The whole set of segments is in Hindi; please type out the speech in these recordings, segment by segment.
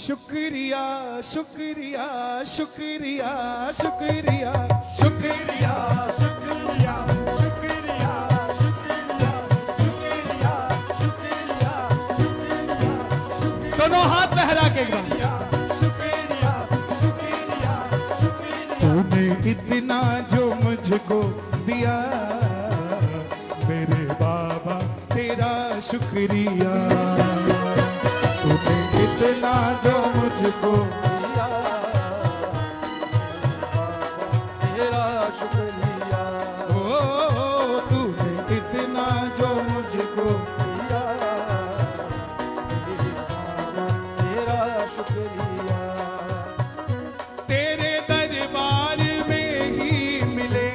शुक्रिया शुक्रिया शुक्रिया शुक्रिया शुक्रिया शुक्रिया शुक्रिया शुक्रिया शुक्रिया शुक्रिया शुक्रिया। दोनों हाथ लहरा के शुक्रिया शुक्रिया शुक्रिया। तूने इतना जो मुझको दिया मेरे बाबा तेरा शुक्रिया। तूने इतना जो मुझको दिया तेरा शुक्रिया। ओ तूने इतना जो मुझको दिया तेरा शुक्रिया। तेरे दरबार में ही मिले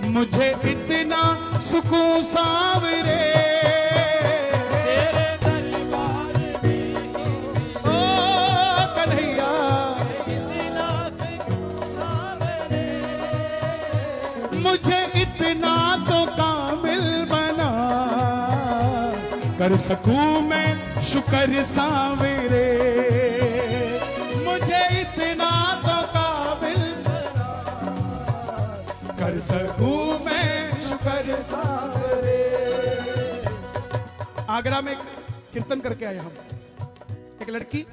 मुझे इतना सुकून सावरे। मुझे इतना तो कामिल बना कर सकूं मैं शुक्र सावरे। मुझे इतना तो कामिल बना कर सकूं मैं शुक्र सावरे। आगरा में कीर्तन करके आए हम। एक लड़की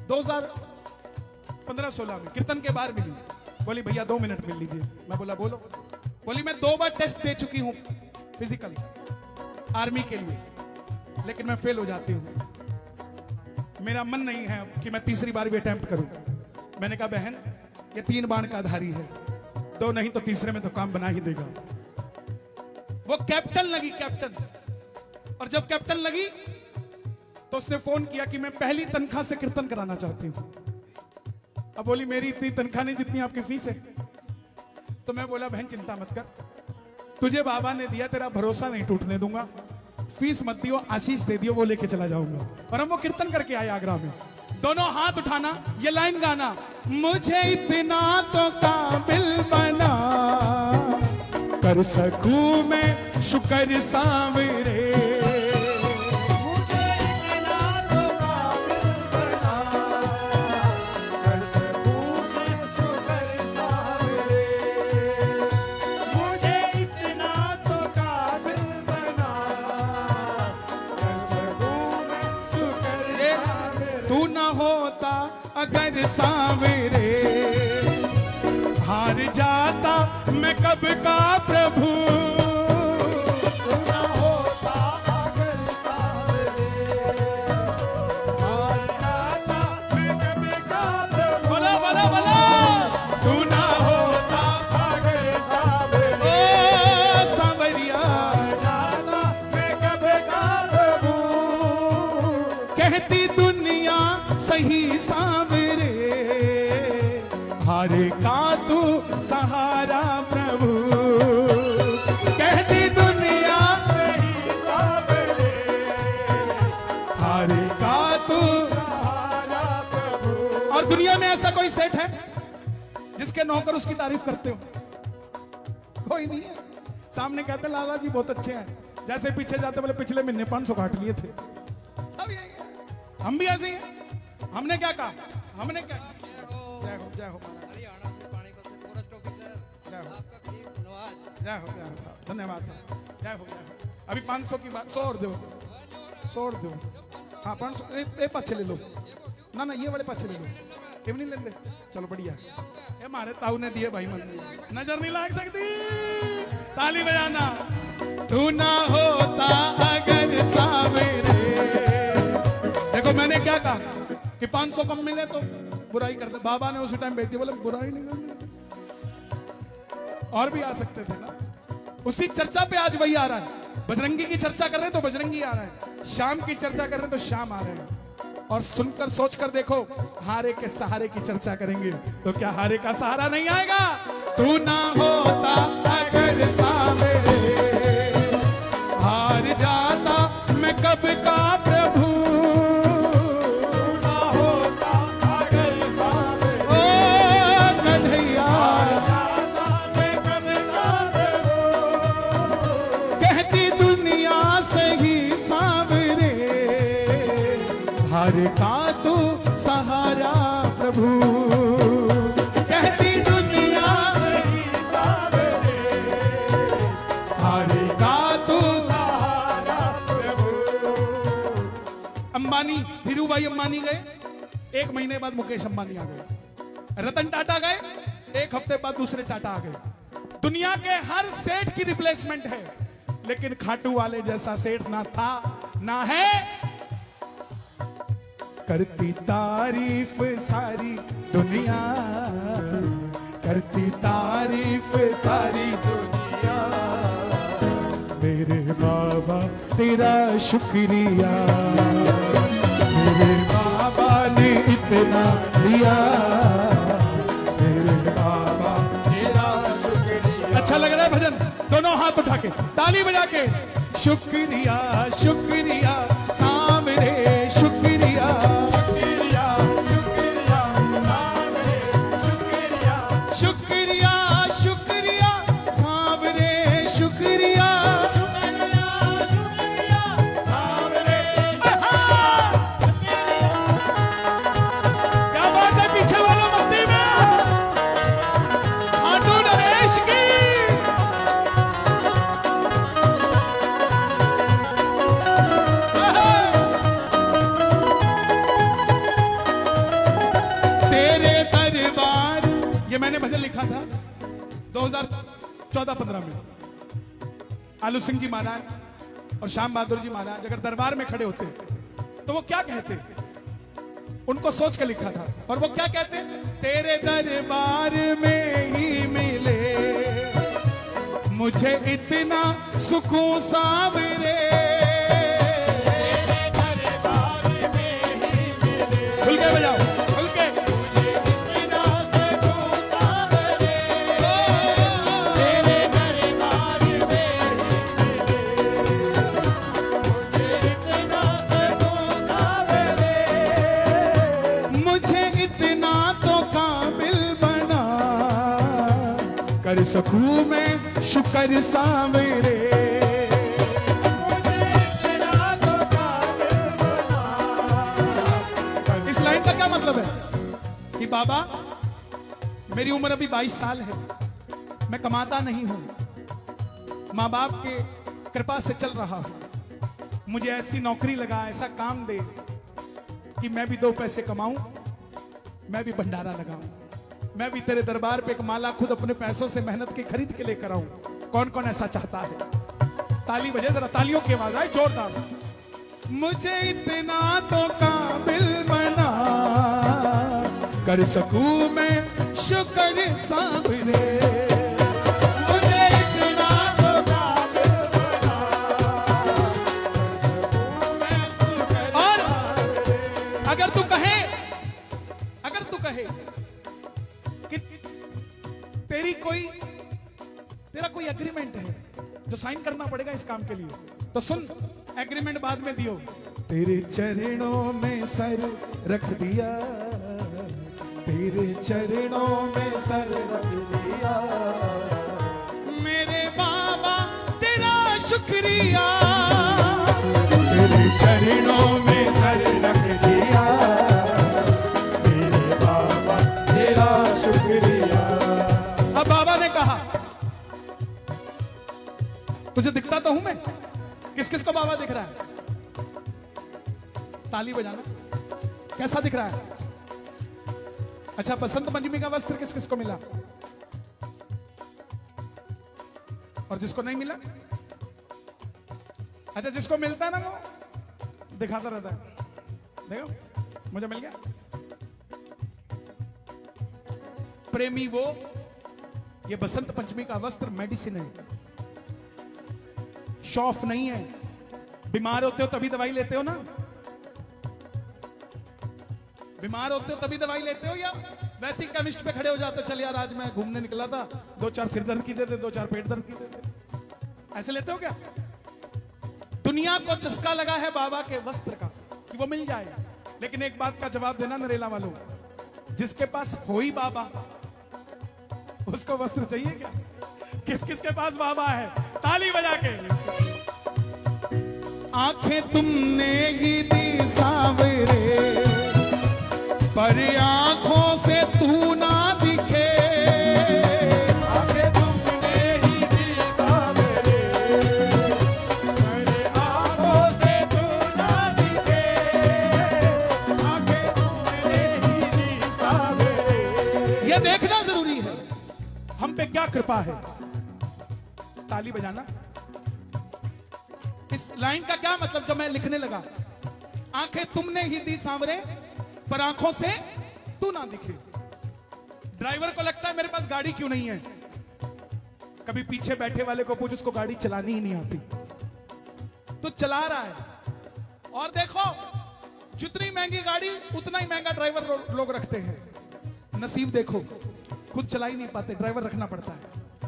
2015-16 में कीर्तन के बाहर मिली। बोली भैया 2 मिनट मिल लीजिए। मैं बोला बोलो। बोली मैं 2 बार टेस्ट दे चुकी हूं फिजिकल आर्मी के लिए, लेकिन मैं फेल हो जाती हूं। मेरा मन नहीं है कि मैं तीसरी बार भी अटेम्प्ट करूं। मैंने कहा बहन ये 3 बाण का आधारी है, 2 नहीं तो तीसरे में तो काम बना ही देगा। वो कैप्टन लगी, कैप्टन। और जब कैप्टन लगी तो उसने फोन किया कि मैं पहली तनख्वाह से कीर्तन कराना चाहती हूं। अब बोली मेरी इतनी तनख्वाह नहीं जितनी आपकी फीस है। तो मैं बोला बहन चिंता मत कर, तुझे बाबा ने दिया, तेरा भरोसा नहीं टूटने दूंगा। फीस मत दियो, आशीष दे दियो, वो लेके चला जाऊंगा। और हम वो कीर्तन करके आए आगरा में। दोनों हाथ उठाना, ये लाइन गाना, मुझे इतना तो काबिल बना कर सकूं मैं शुक्र सावरे। तू न होता अगर सावरे हार जाता मैं कब का प्रभु। तू न होता अगर सावरे हार जाता मैं कब का प्रभु। बोला बोला बोला। तू न होता अगर सावरे ओ सावरिया जाता मैं कब का प्रभु। कहती दुनिया सही सावरे हारे का तू सहारा प्रभु। कहती दुनिया सही सावरे हारे का तू सहारा प्रभु। और दुनिया में ऐसा कोई सेठ है जिसके नौकर उसकी तारीफ करते हो? कोई नहीं है। सामने कहते लाला जी बहुत अच्छे हैं, जैसे पीछे जाते बोले पिछले महीने 500 काट लिए थे। सब यही है, हम भी ऐसे ही हैं। हमने क्या कहा? हमने क्या? जय हो जय हो जय हो जय हो साहब, धन्यवाद साहब, जय हो जय हो। अभी 500 की बात, 100 और दो, 100 और दो। हाँ 500 ये पाछे ले लो ना, ना ये वाले पाछे ले लो, ये नहीं लेते। चलो बढ़िया, ये हमारे ताऊ ने दिए भाई, मन नजर नहीं लग सकती। ताली बजाना। तू ना होता अगर सावरे। देखो मैंने क्या कहा कि 500 कम मिले तो बुराई करते। बाबा ने उसी टाइम भेज दिया, बोले बुराई नहीं करनी, और भी आ सकते थे ना। उसी चर्चा पे आज वही आ रहा है। बजरंगी की चर्चा कर रहे हैं तो बजरंगी आ रहा है, शाम की चर्चा कर रहे हैं तो शाम आ रहे हैं। और सुनकर सोचकर देखो, हारे के सहारे की चर्चा करेंगे तो क्या हारे का सहारा नहीं आएगा? तू ना होता अगर सावरे हार जाता मैं कब का प्रभु। हार हार का तू सहारा प्रभु, कहती दुनिया हार का तू सहारा प्रभु। अंबानी, धीरू भाई अंबानी गए, 1 महीने बाद मुकेश अंबानी आ गए। रतन टाटा गए, 1 हफ्ते बाद दूसरे टाटा आ गए। दुनिया के हर सेठ की रिप्लेसमेंट है, लेकिन खाटू वाले जैसा सेठ ना था ना है। करती तारीफ सारी दुनिया, करती तारीफ सारी दुनिया, मेरे बाबा तेरा शुक्रिया, मेरे बाबा ने इतना दिया, मेरे बाबा तेरा शुक्रिया। अच्छा लग रहा है भजन? दोनों हाथ उठा के ताली बजा के शुक्रिया शुक्रिया सामने शुक्रिया, शुक्रिया शुक्रिया सामने शुक्रिया, शुक्रिया शुक्रिया सामने शुक्रिया, शुक्रिया शुक्रिया सामने। क्या बात है पीछे वालों मस्ती में? खाटू नरेश की मैंने भजन लिखा था 2014-15 में। आलू सिंह जी महाराज और श्याम बहादुर जी महाराज अगर दरबार में खड़े होते तो वो क्या कहते, उनको सोच कर लिखा था। और वो क्या कहते, तेरे दरबार में ही मिले मुझे इतना सुकून सावरे, खुल के बजाओ, खुल के। कर सकूं मैं शुक्र सावरे, इस लाइन का क्या मतलब है कि बाबा मेरी उम्र अभी 22 साल है, मैं कमाता नहीं हूं, माँ बाप के कृपा से चल रहा हूं, मुझे ऐसी नौकरी लगा, ऐसा काम दे कि मैं भी 2 पैसे कमाऊं, मैं भी भंडारा लगाऊं, मैं भी तेरे दरबार पे एक माला खुद अपने पैसों से मेहनत की खरीद के लेकर आऊं। कौन कौन ऐसा चाहता है? ताली बजे, जरा तालियों की आवाज आए जोरदार। मुझे इतना तो काबिल बना, कर सकूं मैं शुक्र सावरे, मुझे इतना तो काबिल बना, कर सकूं मैं शुक्र। और अगर तू कहे कि तेरा कोई एग्रीमेंट है जो साइन करना पड़ेगा इस काम के लिए, तो सुन, एग्रीमेंट बाद में दियो। तेरे चरणों में सर रख दिया, तेरे चरणों में सर रख दिया, मेरे बाबा तेरा शुक्रिया, तेरे चरणों में सर रख दिया, मेरे बाबा तेरा शुक्रिया। अब बाबा ने कहा तुझे दिखता तो हूं मैं, किस किस को बाबा दिख रहा है? ताली बजाना। कैसा दिख रहा है? अच्छा, बसंत पंचमी का वस्त्र किस किस को मिला? और जिसको नहीं मिला? अच्छा, जिसको मिलता है ना वो दिखाता रहता है, देखो मुझे मिल गया। प्रेमी वो, ये बसंत पंचमी का वस्त्र मेडिसिन है, शौफ नहीं है। बीमार होते हो तभी दवाई लेते हो ना, बीमार होते हो तभी दवाई लेते हो, या वैसे ही केमिस्ट पे खड़े हो जाते हो, चल यार आज मैं घूमने निकला था, 2-4 सिर दर्द की दे दे, 2-4 पेट दर्द की दे दे, ऐसे लेते हो क्या? दुनिया को चस्का लगा है बाबा के वस्त्र का कि वो मिल जाए, लेकिन एक बात का जवाब देना नरेला वालों, जिसके पास हो ही बाबा उसको वस्त्र चाहिए क्या? किस किस के पास बाबा है? ताली बजा के। आंखें तुमने ही दी सांवरे, पर आंखों से तू ना दिखे। आंखें तुमने ही दी सांवरे, पर आंखों से तू ना दिखे। आंखें तुमने ही दी सांवरे। ये देखना जरूरी है हम पे क्या कृपा है। ताली बजाना। इस लाइन का क्या मतलब जब मैं लिखने लगा, आंखें तुमने ही दी सांवरे पर आंखों से तू ना दिखे। ड्राइवर को लगता है मेरे पास गाड़ी क्यों नहीं है। कभी पीछे बैठे वाले को पूछ, उसको गाड़ी चलानी ही नहीं आती, तो चला रहा है। और देखो जितनी महंगी गाड़ी उतना ही महंगा ड्राइवर लोग रखते हैं। नसीब देखो, खुद चला ही नहीं पाते, ड्राइवर रखना पड़ता है।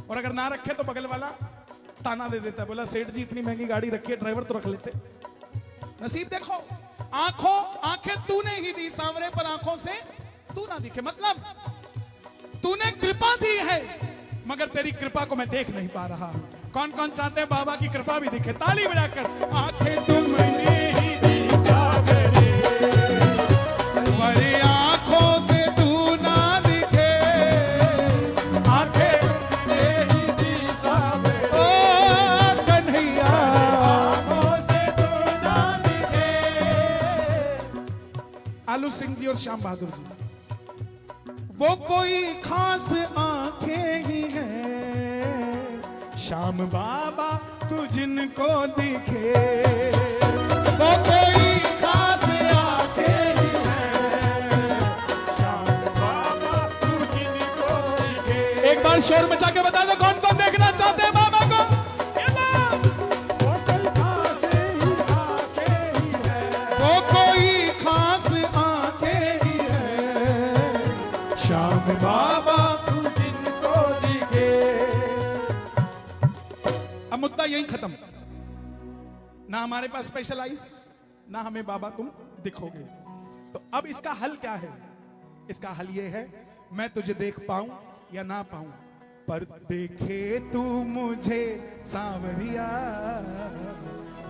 और अगर ना रखे तो बगल वाला ताना दे देता है, बोला सेठ जी इतनी महंगी गाड़ी रखी है, ड्राइवर तो रख लेते। नसीब देखो। आंखें तूने ही दी सांवरे पर आंखों से तू ना दिखे। मतलब तूने कृपा दी है मगर तेरी कृपा को मैं देख नहीं पा रहा। कौन कौन चाहते हैं बाबा की कृपा भी दिखे? ताली बजाकर। आंखें तुमने ही दी सांवरे पर आंखों से तू ना दिखे। आंखें तुमने ही दी सांवरे, ओ कन्हैया आंखों से तू ना दिखे। आलू सिंह जी और श्याम बहादुर जी। वो कोई खास आंखें ही हैं श्याम बाबा तू जिनको दिखे। वो कोई खास आंखें ही हैं श्याम बाबा तू जिनको दिखे। एक बार शोर मचा के बता दो कौन कौन देखना चाहते हैं बाबा को। वो कोई खास ही आंखें ही है। वो कोई खास आंखें ही हैं श्याम बाबा तू जिनको दिखे। अब मुद्दा यही खत्म। ना हमारे पास स्पेशल आइस, ना हमें बाबा तुम दिखोगे। तो अब इसका हल क्या है? इसका हल ये है, मैं तुझे देख पाऊं या ना पाऊं, पर देखे तू मुझे सांवरिया,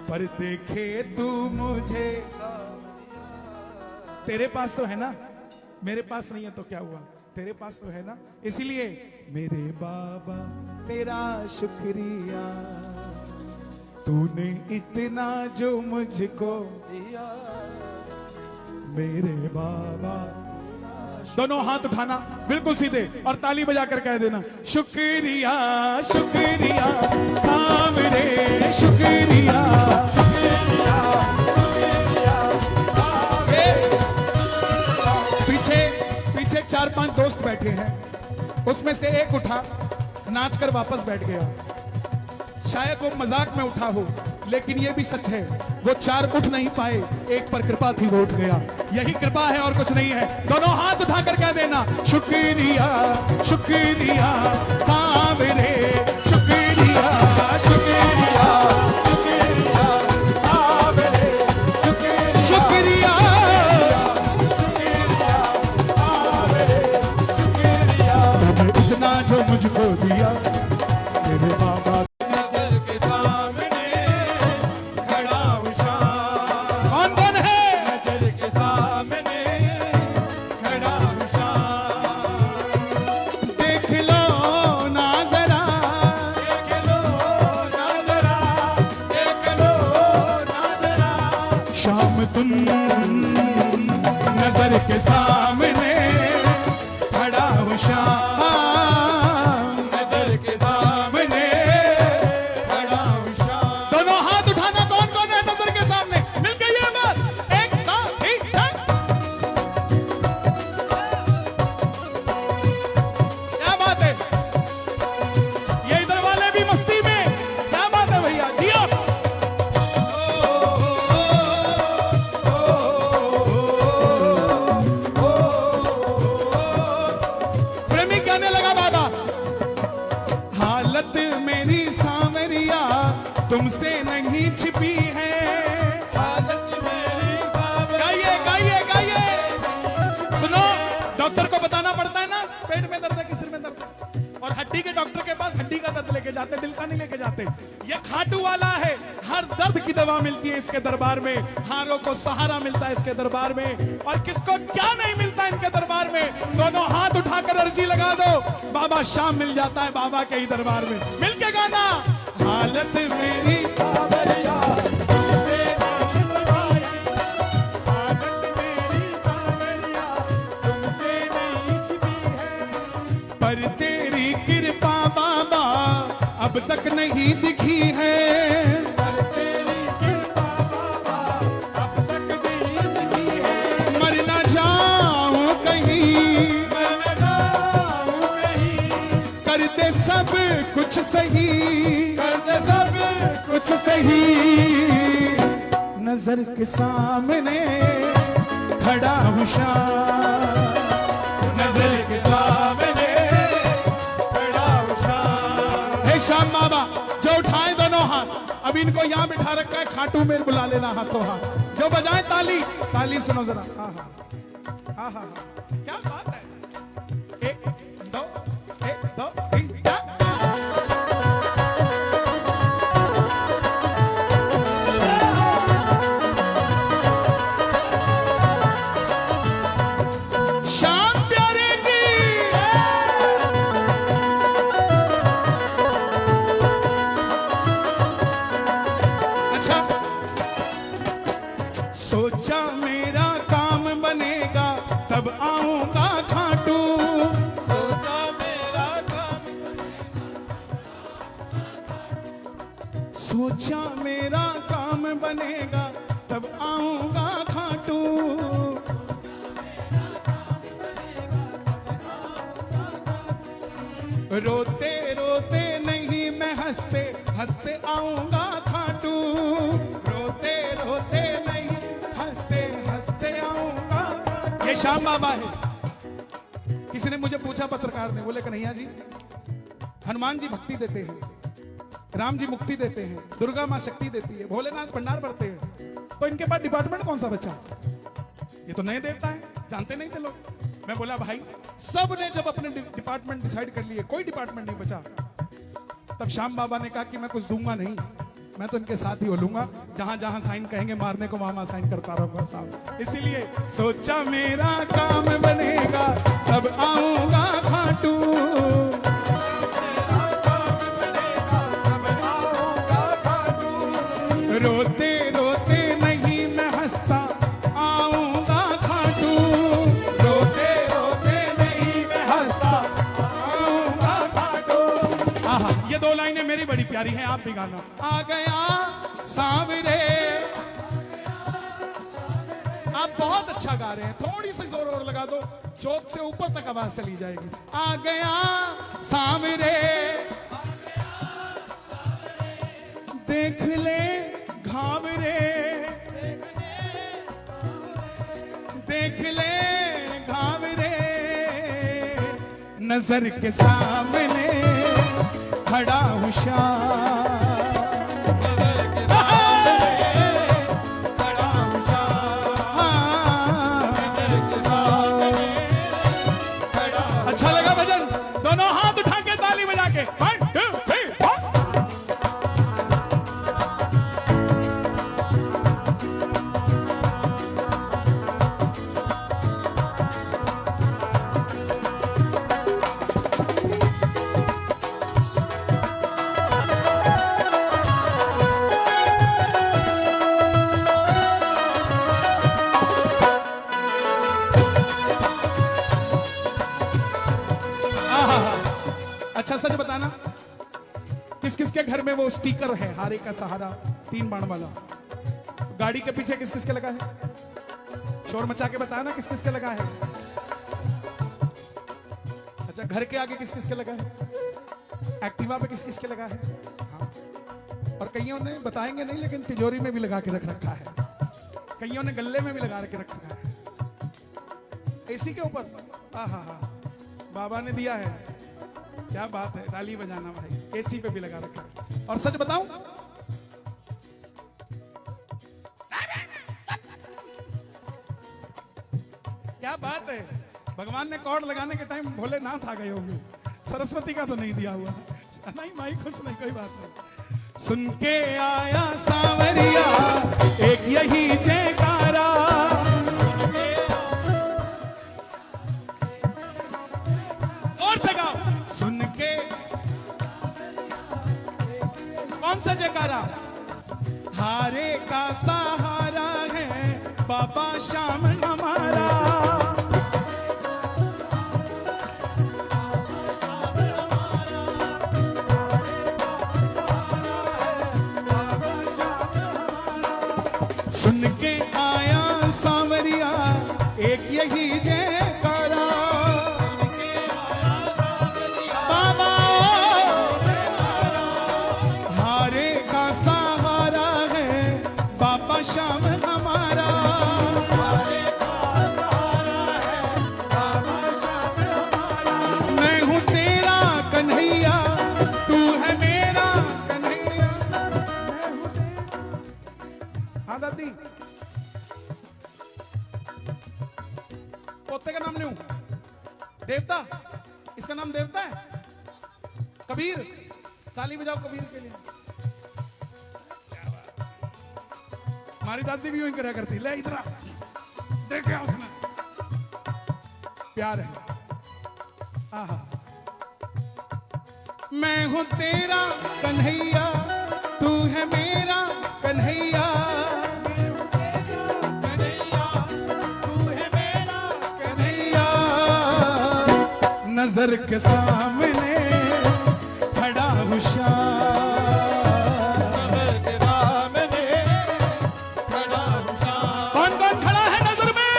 पर देखे तू मुझे। तेरे पास तो है ना, मेरे पास नहीं है तो क्या हुआ? तेरे पास तो है ना। इसीलिए मेरे बाबा तेरा शुक्रिया, तूने इतना जो मुझको दिया। मेरे बाबा, दोनों हाथ उठाना बिल्कुल सीधे और ताली बजाकर कह देना शुक्रिया शुक्रिया सांवरे शुक्रिया शुक्रिया शुक्रिया। पीछे पीछे 4-5 दोस्त बैठे हैं, उसमें से एक उठा, नाचकर वापस बैठ गया। शायद वो मजाक में उठा हो, लेकिन ये भी सच है वो 4 उठ नहीं पाए, एक पर कृपा थी वो उठ गया। यही कृपा है और कुछ नहीं है। दोनों हाथ उठाकर कह देना शुक्रिया शुक्रिया सांवरे शुक्रिया शुक्रिया शुक्रिया सांवरे शुक्रिया शुक्रिया शुक्रिया सांवरे शुक्रिया। तूने इतना जो मुझको दिया। मेरे बाबा नजर के सामने खड़ा हूँ शाम। कौन कौन है? नजर के सामने खड़ा हूँ शाम। देख लो ना जरा, देख लो ना जरा, देख लो ना जरा। शाम तुम नजर के सामने खड़ा हो शाम, नजर के सामने खड़ा हूँ शाम। दोनों हाथ उठाना। कौन कौन है नजर के सामने? मिलके ये बात 1 2 3 4। क्या बात है? ये इधर वाले भी मस्ती में। क्या बात है भैया? जियो। हड्डी का दर्द लेके जाते, दिल का नहीं लेके जाते। ये खाटू वाला है, हर दर्द की दवा मिलती है इसके दरबार में, हारों को सहारा मिलता है इसके दरबार में, और किसको क्या नहीं मिलता इनके दरबार में। दोनों हाथ उठाकर अर्जी लगा दो, बाबा शाम मिल जाता है बाबा के ही दरबार में। मिलके गाना, हालत मेरी सावरिया तुमसे ना छुपाई, हालत मेरी सावरिया तुमसे नहीं छिपी है, पर तेरी कृपा बाबा अब तक नहीं दिखी है। पर तेरी कृपा बाबा अब तक नहीं दिखी है, मर ना जाऊं कहीं, मैं न जाऊं कहीं, कर दे सब कुछ सही, कर दे सब कुछ सही। नजर के सामने खड़ा हूं शाम, नजर के सामने खड़ा हूं शाम। हे श्याम बाबा, जो उठाए दोनों हाथ, अब इनको यहाँ बिठा रखा है, खाटू में बुला लेना हाथों हाथ, जो बजाए ताली, ताली सुनो जरा। हाँ हाँ हाँ हाँ, क्या बात है। एक दो, एक दो, तीन, चार। श्याम प्यारे की अच्छा, सोचा मेरा काम बनेगा तब आऊंगा खाटू, सोचा मेरा काम, सोचा मेरा काम बनेगा तब आऊंगा खाटू। रोते रोते नहीं मैं हंसते हंसते आऊंगा खाटू, रोते रोते नहीं हंसते हंसते आऊंगा खाटू। ये श्याम बाबा है। किसी ने मुझे पूछा, पत्रकार ने, बोले कन्हैया जी, हनुमान जी भक्ति देते हैं, राम जी मुक्ति देते हैं, दुर्गा माँ शक्ति देती है, भोलेनाथ भंडार भरते हैं, तो इनके पास डिपार्टमेंट कौन सा बचा? ये तो नए देवता है, जानते नहीं थे लोग। मैं बोला भाई, सब ने जब अपने डिपार्टमेंट डिसाइड कर लिए, कोई डिपार्टमेंट नहीं बचा, तब श्याम बाबा ने कहा कि मैं कुछ दूंगा नहीं, मैं तो इनके साथ ही बोलूंगा, जहां जहां साइन कहेंगे मारने को वहां साइन करता रहूंगा साहब। इसीलिए सोचा मेरा काम बनेगा तब आऊंगा खाटू, रोते रोते नहीं मैं हंसता आऊंगा खाटू, रोते रोते नहीं मैं हंसता आऊंगा खाटू। आहा, ये दो लाइनें मेरी बड़ी प्यारी हैं, आप भी गाना। आ गया सांवरे, आप बहुत अच्छा गा रहे हैं, थोड़ी सी जोर और लगा दो, चौक से ऊपर तक आवाज चली जाएगी। आ गया सांवरे, देख ले घावरे, देख ले घावरे, नजर के सामने खड़ा हूं शाम, नजर के सामने खड़ा हूं शाम, नजर के सामने खड़ा हूं। अच्छा लगा भजन? दोनों हाथ उठा के ताली बजा के 1 2 3 4। अच्छा सच बताना, किस किस के घर में वो स्पीकर है, हारे का सहारा 3 बाण वाला? गाड़ी के पीछे किस किस के लगा है? शोर मचा के बताना किस किस के लगा है। अच्छा, घर के आगे किस किस के लगा है? एक्टिवा पे किस किस के लगा है? हाँ। और कईयों ने बताएंगे नहीं, लेकिन तिजोरी में भी लगा के रख रखा है, कईयों ने गले में भी लगा के रख रखा है, एसी के ऊपर। हाँ हाँ हाँ, बाबा ने दिया है, क्या बात है, ताली बजाना भाई, एसी पे भी लगा रखा है। और सच बताऊं, क्या बात है, भगवान ने कॉर्ड लगाने के टाइम भोलेनाथ आ गए होंगे, सरस्वती का तो नहीं दिया हुआ। नहीं माई खुश नहीं, कोई बात नहीं। सुन के आया सांवरिया एक यही जयकारा, और से गाओ। सुन के कौन सा जयकारा? हारे का सहारा है बाबा श्याम हमारा। सुन के आया सांवरिया एक यही जयकारा, बाबा हारे का सहारा है बाबा श्याम हमारा। मैं हूँ तेरा कन्हैया तू है मेरा कन्हैया। हाँ दादी, पोते का नाम लूं? देवता, इसका नाम देवता है। कबीर, ताली बजाओ कबीर के लिए। हमारी दादी भी यूं करा करती, ले इधर देखा उसने, प्यार है। आहा, मैं हूं तेरा कन्हैया तू है मेरा कन्हैया। नजर के सामने खड़ा हूँ श्याम, कौन कौन खड़ा है नजर में?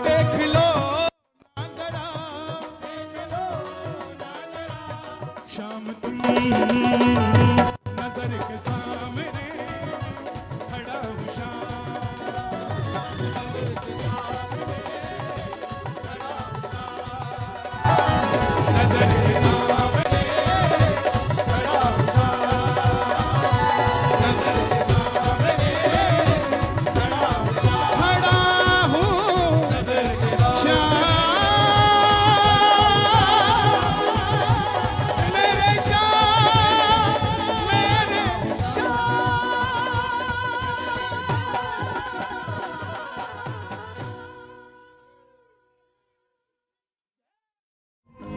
देख लो ना जरा, श्याम तुम नजर के सामने खड़ा हूँ श्याम।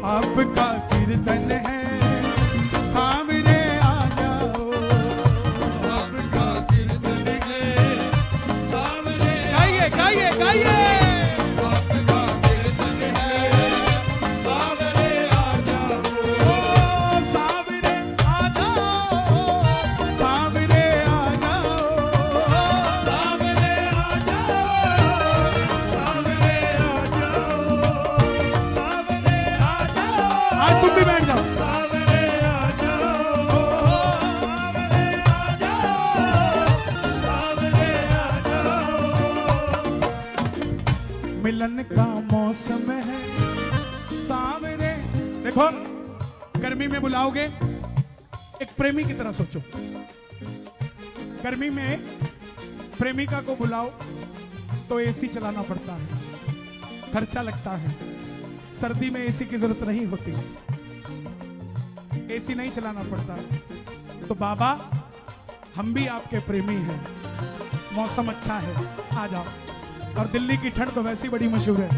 आपका कीर्तन है सामने आ जाओ, आपका कीर्तन है सामने। गाइए गाइए गाइए, आपका कीर्तन है सामने आ जाओ, सामने आ जाओ, सामने आ जाओ, सामने आ जाओ, सामने आ जाओ। आज तुम भी बैठ जाओ। सामने आ जाओ, सामने आ जाओ, सामने आ जाओ। मिलन का मौसम है सामने। देखो, गर्मी में बुलाओगे एक प्रेमी की तरह सोचो। गर्मी में प्रेमिका को बुलाओ तो एसी चलाना पड़ता है, खर्चा लगता है। सर्दी में एसी की जरूरत नहीं होती, एसी नहीं चलाना पड़ता। तो बाबा हम भी आपके प्रेमी हैं, मौसम अच्छा है, आ जाओ। और दिल्ली की ठंड तो वैसी बड़ी मशहूर है।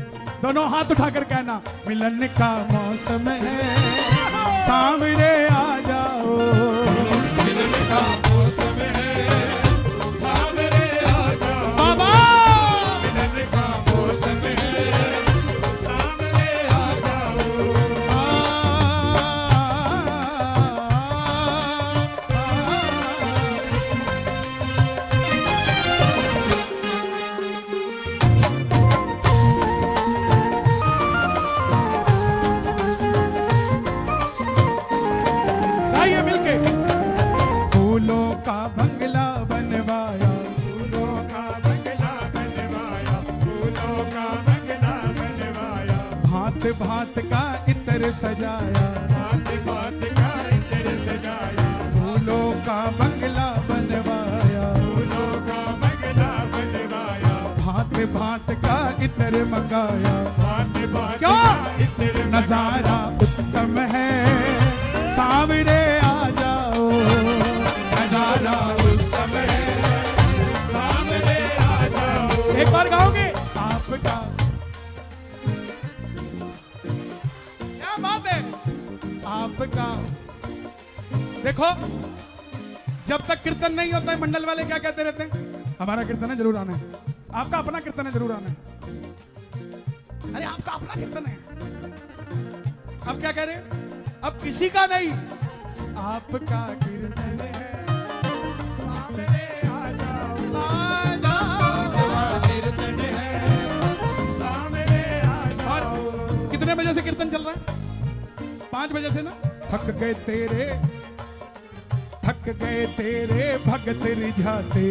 दोनों हाथ उठाकर कहना, मिलन का मौसम है सामने आ जाओ, मिलन का मौसम है सामने आ जाओ। बाबा मिलन का मौसम है सामने आ जाओ। गाइए मिलके। फूलों का बंगला बनवाया, फूलों का बंगला बनवाया, फूलों का बंगला बनवाया। भांत भांत का इत्र सजाया, भांत भांत का इत्र सजाया। फूलों का बंगला बनवाया, फूलों का बंगला बनवाया। भांत भांत का इतर मंगाया, भांत भांत क्यों? का इत्र नजारा उत्तम है, सावरे आ जाओ। नजारा उत्तम है, सामने आ जाओ। एक बार गाओगे आपका, क्या बात है आपका। देखो जब तक कीर्तन नहीं होता है मंडल वाले क्या कहते रहते हैं, हमारा कीर्तन है जरूर आना है, आपका अपना कीर्तन है जरूर आना है। अरे आपका अपना कीर्तन है, अब क्या कह रहे हैं, अब किसी का नहीं, आपका कीर्तन है, सामने आ जाओ। आ जाओ। कीर्तन है, सामने आ और जाओ। कितने बजे से कीर्तन चल रहा है? 5 बजे से ना। थक गए तेरे भगत रिझाते,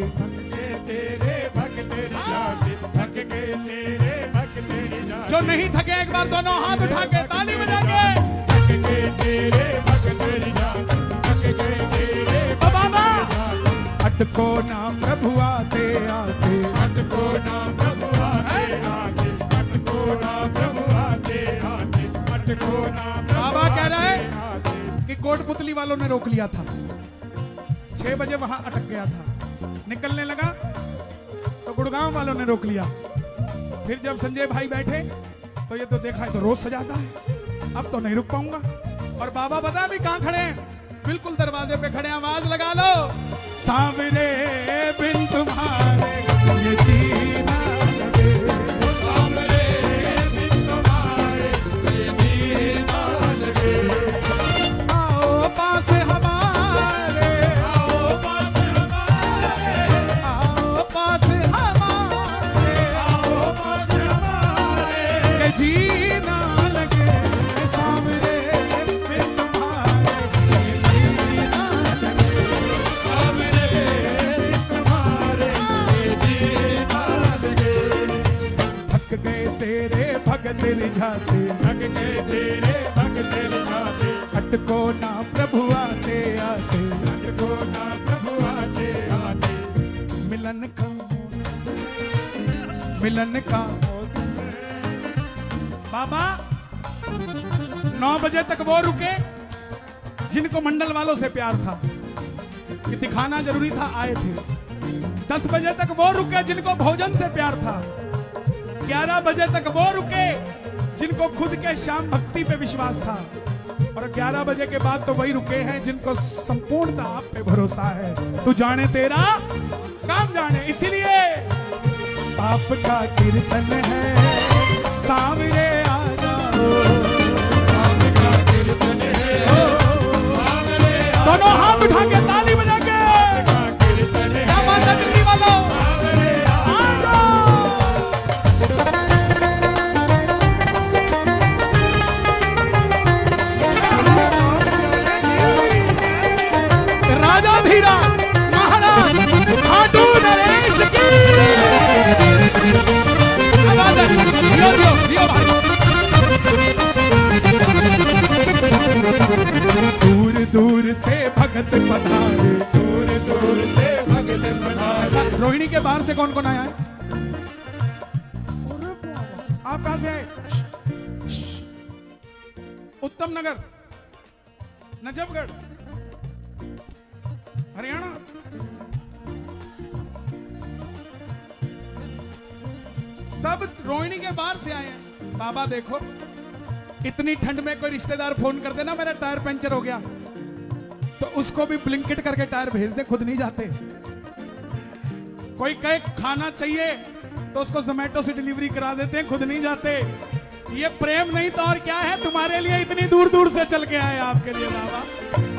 तेरे भक्त रिझाते, थक गए तेरे भक्त रिझाते। जो नहीं थके एक बार दोनों हाथ उठा के ताली बजा के, थक गए तेरे भक्त रिझाते, थक गए तेरे बाबा रिझाते। अटको ना प्रभु आते आते, अटको ना प्रभु आते आते, अटको ना प्रभु आते आते, अटको ना प्रभु बाबा कह रहा है आते। कि कोटपुतली वालों ने रोक लिया था, 6 बजे वहां अटक गया था, निकलने लगा तो गुड़गांव वालों ने रोक लिया। फिर जब संजय भाई बैठे तो ये तो देखा है तो रोज सजाता है, अब तो नहीं रुक पाऊंगा। और बाबा बता अभी कहां खड़े हैं, बिल्कुल दरवाजे पे खड़े, आवाज लगा लो, सांवरे बिन तुम्हारे ये जीना लगे, सामने बिन तुम्हारे ये जीना लगे। आओ पास हमारे, आओ पास हमारे, आओ पास हमारे, आओ पास हमारे। ये जीना लगे, सांवरे बिन तुम्हारे ये जीना लगे। सामने तुम्हारे ये जीना लगे। थक गए तेरे भगत रिझाते, थक गए तेरे भक्त रिझाते, अटको ना प्रभु आते आते, अटको ना प्रभु आते आते। मिलन का मिलन का बाबा 9 बजे तक वो रुके जिनको मंडल वालों से प्यार था, कि दिखाना जरूरी था, आए थे। 10 बजे तक वो रुके जिनको भोजन से प्यार था, 11 बजे तक वो रुके जिनको खुद के श्याम भक्ति पे विश्वास था, और 11 बजे के बाद तो वही रुके हैं जिनको संपूर्णता आप पे भरोसा है। तू जाने तेरा काम जाने, इसीलिए आपका कीर्तन है, सामने आ जाओ। आपका कीर्तन है, सामने आ दोनों हाथ उठा के ताली बजा के, आपका कीर्तन है, क्या बात है दिल्ली वालों, सामने आ आ जाओ। राजा धीराज महाराज खाटू नरेश की आवाज है। रियो रियो रियो भाई। दूर दूर से भगत पधारे, दूर दूर से भगत पधारे। रोहिणी के बाहर से कौन कौन आया है? आप कहां से आए? उत्तम नगर, नजफगढ़, हरियाणा। सब रोहिणी के बाहर से आए हैं। बाबा देखो इतनी ठंड में कोई रिश्तेदार फोन कर देना मेरा टायर पंचर हो गया, तो उसको भी ब्लिंकिट करके टायर भेज दे, खुद नहीं जाते। कोई कहे खाना चाहिए तो उसको जोमेटो से डिलीवरी करा देते हैं, खुद नहीं जाते। ये प्रेम नहीं तो और क्या है, तुम्हारे लिए इतनी दूर दूर से चल के आए आपके लिए बाबा।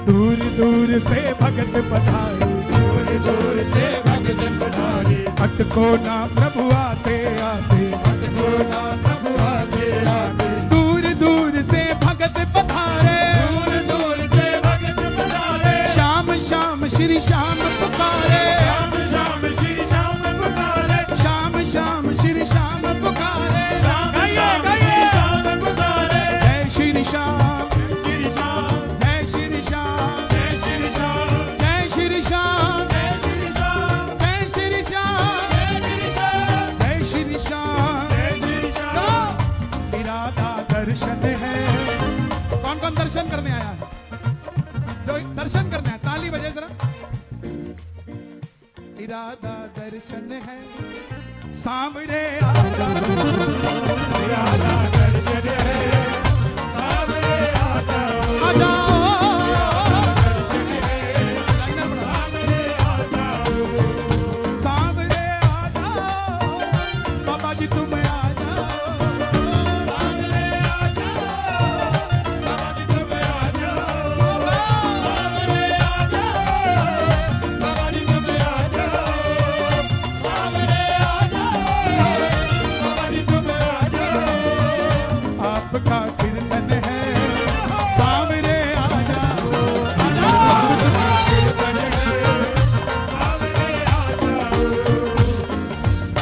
दूर दूर से भगत पधारे, दूर दूर से भगत पधारे। अटको ना प्रभु आते आते, अटको ना प्रभु आते आते। दूर दूर से भगत पधारे, दूर दूर से भगत पधारे। श्याम श्याम श्री श्याम पुकारे, श्याम श्याम श्री श्याम पुकारे। श्याम श्याम श्री श्याम पुकारे। श्याम गाइए श्याम गाइए, श्री श्याम पुकारे। जय श्री श्याम, श्री श्याम, जय श्री श्याम, जय श्री श्याम, जय श्री श्याम, जय श्री श्याम, जय श्री श्याम, जय श्री श्याम, जय श्री इरादा दर्शन है, सांवरे आजा, इरादा दर्शन है, सामने आ जाओ, आ जाओ, सांवरे आ जाओ, बाबा जी तुम आ जाओ, सामने आ जाओ, बाबा जी तुम आ जाओ, सामने आ जाओ, बाबा जी तुम आ जाओ, सामने आ जाओ, बाबा जी तुम आ जाओ। आपका कीर्तन है, सांवरे आ जाओ, आ जाओ,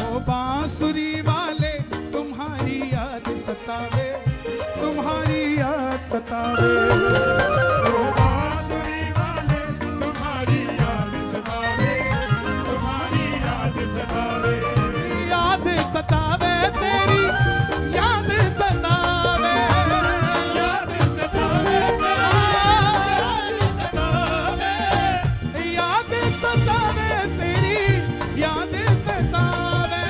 ओ बांसुरी वाले तुम्हारी याद सतावे, तुम्हारी याद सतावे, बांसुरी वाले तुम्हारी याद सतावे, तुम्हारी याद सतावे, याद सतावे तेरी याद सतावे, याद सतावे, याद सतावे तेरी याद सतावे,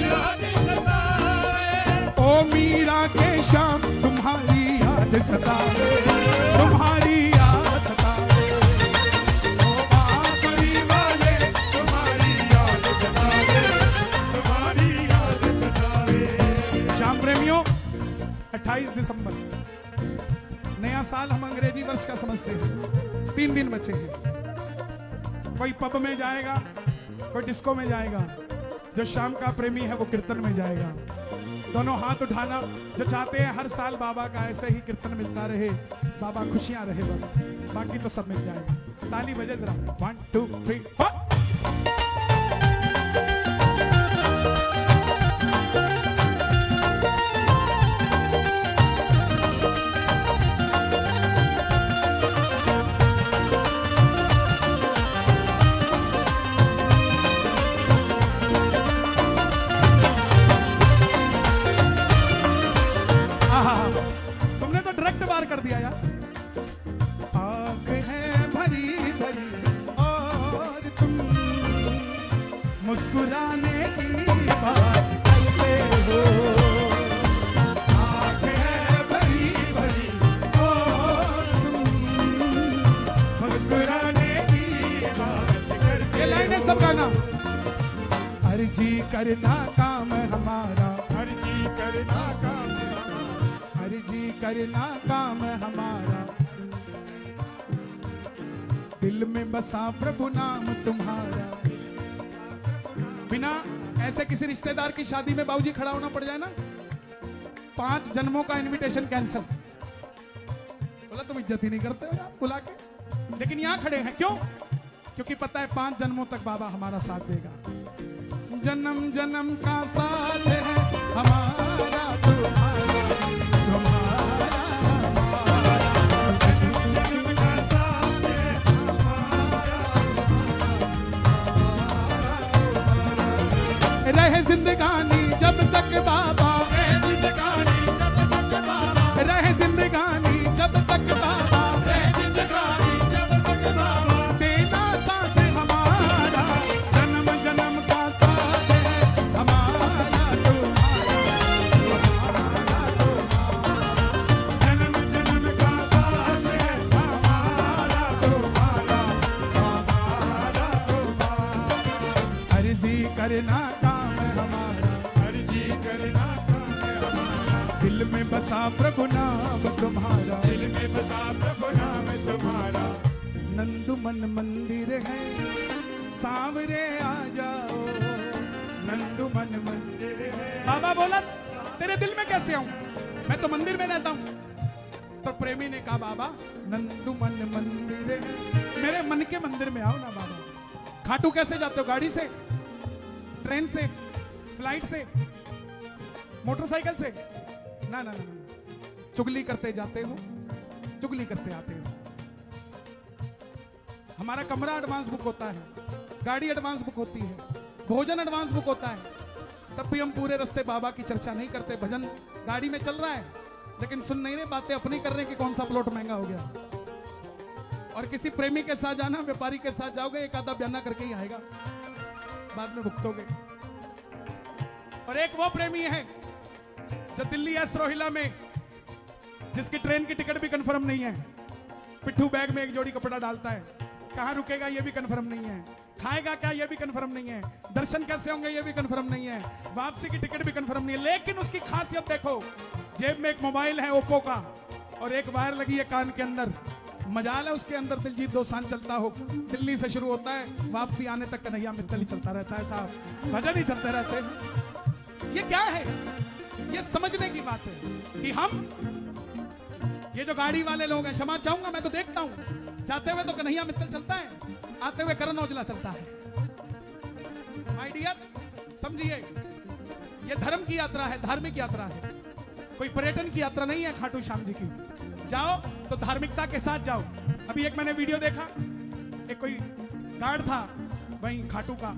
याद सतावे, ओ मीरा के शाम तुम्हारी याद सतावे, तुम्हारी याद सतावे, ओ बांसुरी वाले तुम्हारी याद सतावे, तुम्हारी याद सतावे। शाम प्रेमियों 28 दिसंबर नया साल हम अंग्रेजी वर्ष का समझते हैं, 3 दिन बचे हैं। कोई पब में जाएगा, कोई डिस्को में जाएगा, जो शाम का प्रेमी है वो कीर्तन में जाएगा। दोनों हाथ उठाना जो चाहते हैं हर साल बाबा का ऐसे ही कीर्तन मिलता रहे, बाबा खुशियां रहे, बस बाकी तो सब मिल जाएगा। ताली बजे जरा, 1 2 3 4। तुमने तो डायरेक्ट बार कर दिया यार। आंख है भरी भरी और तुम मुस्कुराने की बात करते हो, आंख है भरी भरी और तुम मुस्कुराने की बात करते। ये लाइन है सब गाना। अर्जी करना काम हमारा, अर्जी करना काम अर्जी करना काम हमारा, दिल में बसा प्रभु नाम तुम्हारा। बिना ऐसे किसी रिश्तेदार की शादी में बाबूजी खड़ा होना पड़ जाए ना, 5 जन्मों का इनविटेशन कैंसिल। बोला तुम इज्जत ही नहीं करते हो यार बुला के, लेकिन यहां खड़े हैं क्यों? क्योंकि पता है 5 जन्मों तक बाबा हमारा साथ देगा। जन्म जन्म का साथ है हमारा तुम्हारा, तुम्हारा जन्म का साथ है रहे जिंदगानी जब तक बाबा, रहे जिंदगानी जब तक बाबा, रहे जिंदगानी जब तक बाबा, रहे जिंदगानी जब तक बाबा, तेरा साथ हमारा, जन्म जन्म का साथ है हमारा तुम्हारा, जन्म जन्म का साथ है हमारा तुम्हारा, हमारा तुम्हारा। अर्जी करना काम हमारा, अर्जी करना काम हमारा, दिल में बसा प्रभु नाम तुम्हारा। दिल में बसा प्रभु नाम तुम्हारा। नंदू मन मंदिर है सांवरे आ जाओ, नंदू मन मंदिर है। बाबा बोला तेरे दिल में कैसे आऊं, मैं तो मंदिर में रहता हूं। तो प्रेमी ने कहा बाबा नंदू मन मंदिर है, मेरे मन के मंदिर में आओ ना बाबा। खाटू कैसे जाते हो, गाड़ी से, ट्रेन से, फ्लाइट से, मोटरसाइकिल से? ना ना ना, चुगली करते जाते हो, चुगली करते आते हो। हमारा कमरा एडवांस बुक होता है, गाड़ी एडवांस बुक होती है, भोजन एडवांस बुक होता है, तब भी हम पूरे रास्ते बाबा की चर्चा नहीं करते। भजन गाड़ी में चल रहा है लेकिन सुन नहीं रहे, बातें अपनी कर रहे कि कौन सा प्लॉट महंगा हो गया। और किसी प्रेमी के साथ जाना, व्यापारी के साथ जाओगे, एक आधा बयाना करके ही आएगा, बाद में भुगतोगे। और एक वो प्रेमी है जो दिल्ली एस रोहिला में, जिसकी ट्रेन की टिकट भी कंफर्म नहीं है, पिट्ठू बैग में एक जोड़ी कपड़ा डालता है, कहां रुकेगा ये भी कंफर्म नहीं है, खाएगा क्या ये भी कंफर्म नहीं है, दर्शन कैसे होंगे ये भी कंफर्म नहीं है, वापसी की टिकट भी कंफर्म नहीं है। लेकिन उसकी खासियत देखो, जेब में एक मोबाइल है ओप्पो का और एक वायर लगी है कान के अंदर। मजाल है उसके अंदर दिलजीत दोसांझ चलता हो, दिल्ली से शुरू होता है, वापसी आने तक कन्हैया मित्तल ही चलता रहता है साहब, भजन ही चलते रहते। ये क्या है? ये समझने की बात है कि हम, ये जो गाड़ी वाले लोग हैं, क्षमा चाहूंगा, मैं तो देखता हूं, जाते हुए तो कन्हैया मित्तल चलता है, आते हुए करण औजला चलता है। माय डियर, समझिए, ये धर्म की यात्रा है, धार्मिक यात्रा है, कोई पर्यटन की यात्रा नहीं है खाटू श्याम जी की। जाओ तो धार्मिकता के साथ जाओ। अभी एक मैंने वीडियो देखा, एक कोई गार्ड था वहीं खाटू का,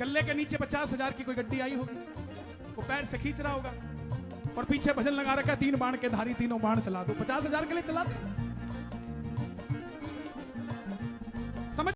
गले के नीचे 50,000 की कोई गड्डी आई होगी, वो पैर से खींच रहा होगा और पीछे भजन लगा रखा है, 3 बाण के धारी तीनों बाण चला दो। 50,000 के लिए चला दो।